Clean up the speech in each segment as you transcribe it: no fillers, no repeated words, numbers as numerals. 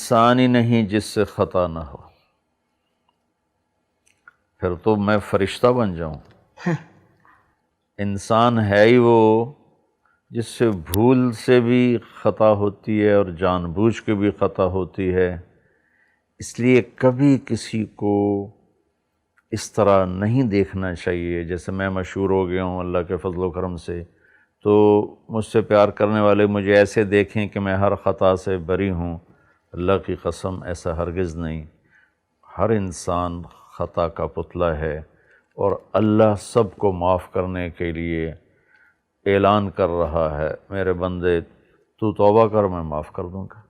انسان ہی نہیں جس سے خطا نہ ہو، پھر تو میں فرشتہ بن جاؤں۔ انسان ہے ہی وہ جس سے بھول سے بھی خطا ہوتی ہے اور جان بوجھ کے بھی خطا ہوتی ہے، اس لیے کبھی کسی کو اس طرح نہیں دیکھنا چاہیے جیسے میں مشہور ہو گیا ہوں اللہ کے فضل و کرم سے، تو مجھ سے پیار کرنے والے مجھے ایسے دیکھیں کہ میں ہر خطا سے بری ہوں۔ اللہ کی قسم ایسا ہرگز نہیں، ہر انسان خطا کا پتلا ہے، اور اللہ سب کو معاف کرنے کے لیے اعلان کر رہا ہے، میرے بندے تو توبہ کر میں معاف کر دوں گا۔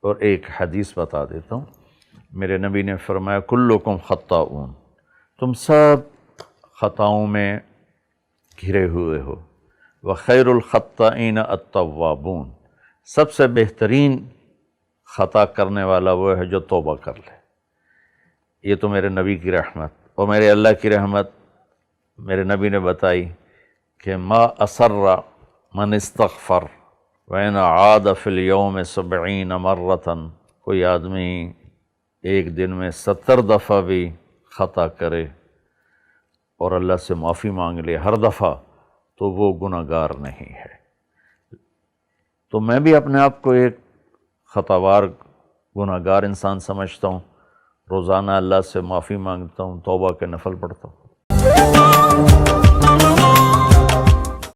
اور ایک حدیث بتا دیتا ہوں، میرے نبی نے فرمایا کلکم خطاؤن، تم سب خطاؤں میں گھرے ہوئے ہو، وخیر الخطائین التوابون، سب سے بہترین خطا کرنے والا وہ ہے جو توبہ کر لے۔ یہ تو میرے نبی کی رحمت، اور میرے اللہ کی رحمت میرے نبی نے بتائی کہ ما اسر من استغفر وإن عاد فی اليوم 70 مرۃ، کوئی آدمی ایک دن میں 70 دفعہ بھی خطا کرے اور اللہ سے معافی مانگ لے ہر دفعہ، تو وہ گناہگار نہیں ہے۔ تو میں بھی اپنے آپ کو ایک خطاوار گناہگار انسان سمجھتا ہوں، روزانہ اللہ سے معافی مانگتا ہوں، توبہ کے نفل پڑھتا ہوں۔